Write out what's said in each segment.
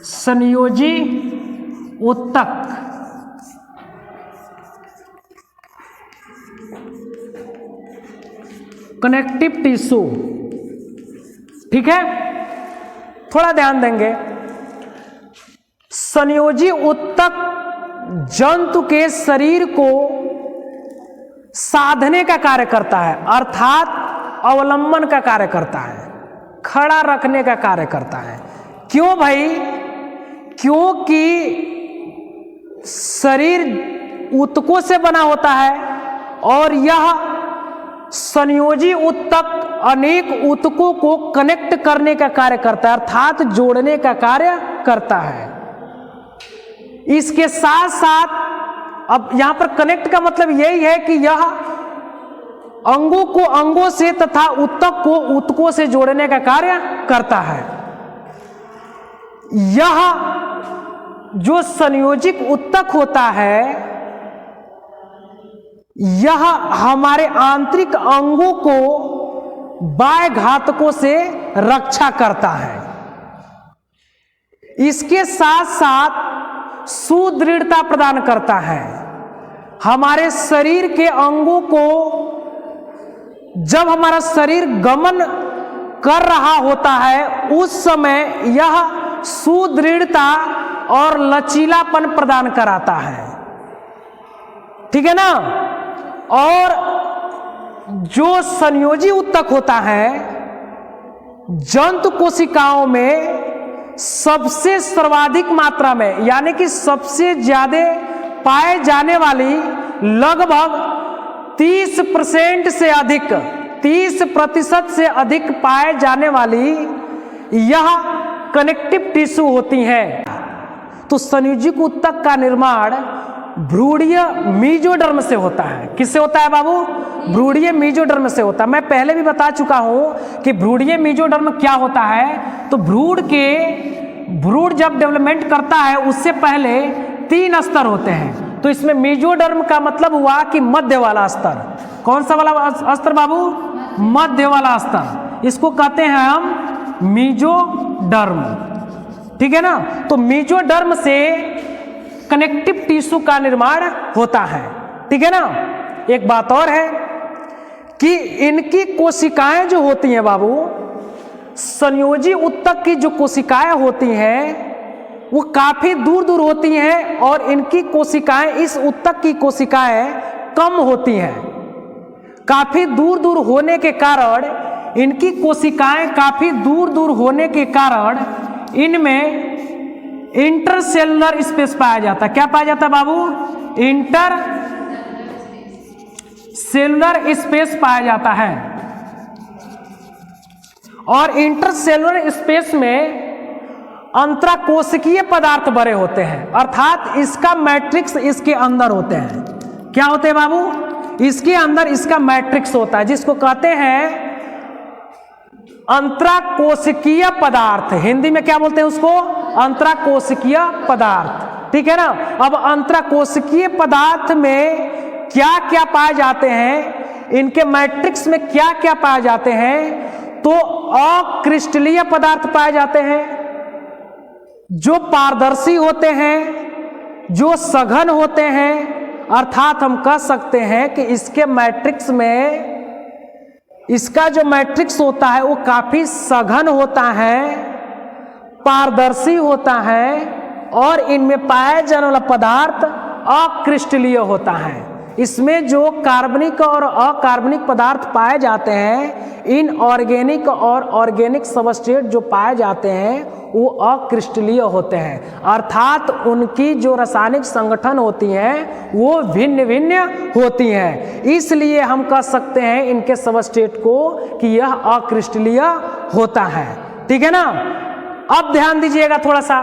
संयोजी ऊतक, connective tissue. ठीक है, थोड़ा ध्यान देंगे। संयोजी ऊतक जंतु के शरीर को साधने का कार्य करता है, अर्थात अवलंबन का कार्य करता है, खड़ा रखने का कार्य करता है। क्यों भाई? क्योंकि शरीर ऊतकों से बना होता है और यह संयोजी ऊतक अनेक ऊतकों को कनेक्ट करने का कार्य करता है, अर्थात जोड़ने का कार्य करता है। इसके साथ साथ अब यहां पर कनेक्ट का मतलब यही है कि यह अंगों को अंगों से तथा ऊतक को ऊतकों से जोड़ने का कार्य करता है। यह जो संयोजिक ऊतक होता है, यह हमारे आंतरिक अंगों को बाह्य घातकों से रक्षा करता है। इसके साथ साथ सुदृढ़ता प्रदान करता है। हमारे शरीर के अंगों को, जब हमारा शरीर गमन कर रहा होता है, उस समय यह सुदृढ़ता और लचीलापन प्रदान कराता है। ठीक है ना? और जो संयोजी ऊतक होता है, जंतु कोशिकाओं में सबसे सर्वाधिक मात्रा में, यानी कि सबसे ज्यादा पाए जाने वाली लगभग 30% से अधिक, 30% से अधिक पाए जाने वाली यह कनेक्टिव टिश्यू होती हैं। तो संयोजिक ऊतक का निर्माण भ्रूणीय मेसोडर्म से होता है। किससे होता है बाबू? भ्रूणीय मेसोडर्म से होता है। मैं पहले भी बता चुका हूं कि भ्रूणीय मेसोडर्म क्या होता है। तो भ्रूण जब डेवलपमेंट करता है, उससे पहले 3 स्तर होते हैं। तो इसमें मेसोडर्म का मतलब हुआ कि मध्य वाला स्तर। कौन सा वाला स्तर बाबू? मध्य वाला स्तर। इसको कहते हैं हम मेसोडर्म। ठीक है ना? तो मेसोडर्म से कनेक्टिव टिश्यू का निर्माण होता है। ठीक है ना? एक बात और है कि इनकी कोशिकाएं जो होती हैं बाबू, संयोजी ऊतक की जो कोशिकाएं होती हैं वो काफी दूर दूर होती हैं और इनकी कोशिकाएं, इस ऊतक की कोशिकाएं कम होती हैं। काफी दूर दूर होने के कारण, इनकी कोशिकाएं काफी दूर दूर होने के कारण इनमें इंटरसेलुलर स्पेस पाया जाता है। क्या पाया जाता है बाबू? इंटर सेलुलर स्पेस पाया जाता है। और इंटरसेलुलर स्पेस में अंतराकोशिकीय पदार्थ भरे होते हैं, अर्थात इसका मैट्रिक्स इसके अंदर होते हैं। क्या होते हैं बाबू? इसके अंदर इसका मैट्रिक्स होता है, जिसको कहते हैं अंतराकोशिकीय पदार्थ। हिंदी में क्या बोलते हैं उसको? अंतराकोशिकीय पदार्थ। ठीक है ना? अब अंतराकोशिकीय पदार्थ में क्या क्या पाए जाते हैं, इनके मैट्रिक्स में क्या क्या पाए जाते हैं? तो अक्रिस्टलीय पदार्थ पाए जाते हैं, जो पारदर्शी होते हैं, जो सघन होते हैं। अर्थात हम कह सकते हैं कि इसके मैट्रिक्स में, इसका जो मैट्रिक्स होता है वो काफी सघन होता है, पारदर्शी होता है और इनमें पाए जाने वाला पदार्थ अक्रिस्टलीय होता है। इसमें जो कार्बनिक और अकार्बनिक पदार्थ पाए जाते हैं, इनऑर्गेनिक और ऑर्गेनिक सबस्ट्रेट जो पाए जाते हैं वो अक्रिस्टलीय होते हैं। अर्थात उनकी जो रासायनिक संगठन होती हैं वो भिन्न भिन्न होती हैं। इसलिए हम कह सकते हैं इनके सबस्ट्रेट को कि यह अक्रिस्टलीय होता है। ठीक है ना? अब ध्यान दीजिएगा थोड़ा सा,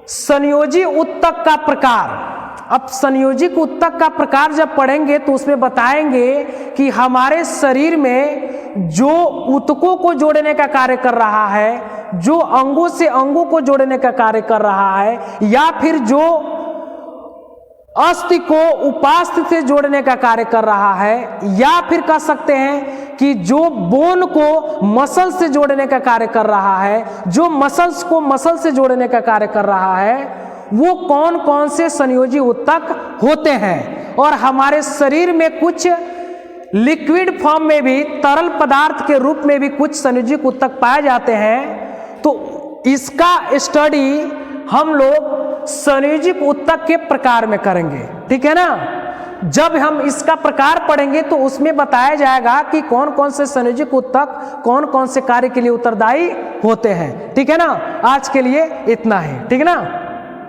संयोजी ऊतक का प्रकार। अब संयोजिक ऊतक का प्रकार जब पढ़ेंगे तो उसमें बताएंगे कि हमारे शरीर में जो ऊतकों को जोड़ने का कार्य कर रहा है, जो अंगों से अंगों को जोड़ने का कार्य कर रहा है, या फिर जो अस्थि को उपास्थि से जोड़ने का कार्य कर रहा है, या फिर कह सकते हैं कि जो बोन को मसल से जोड़ने का कार्य कर रहा है, जो मसल्स को मसल से जोड़ने का कार्य कर रहा है, वो कौन कौन से संयोजी ऊतक होते हैं। और हमारे शरीर में कुछ लिक्विड फॉर्म में भी, तरल पदार्थ के रूप में भी कुछ संयोजी ऊतक पाए जाते हैं। तो इसका स्टडी हम लोग संयोजिक ऊतक के प्रकार में करेंगे, ठीक है ना। जब हम इसका प्रकार पढ़ेंगे तो उसमें बताया जाएगा कि कौन कौन से संयोजिक ऊतक कौन कौन से कार्य के लिए उत्तरदायी होते हैं, ठीक है ना। आज के लिए इतना ही, ठीक है ना।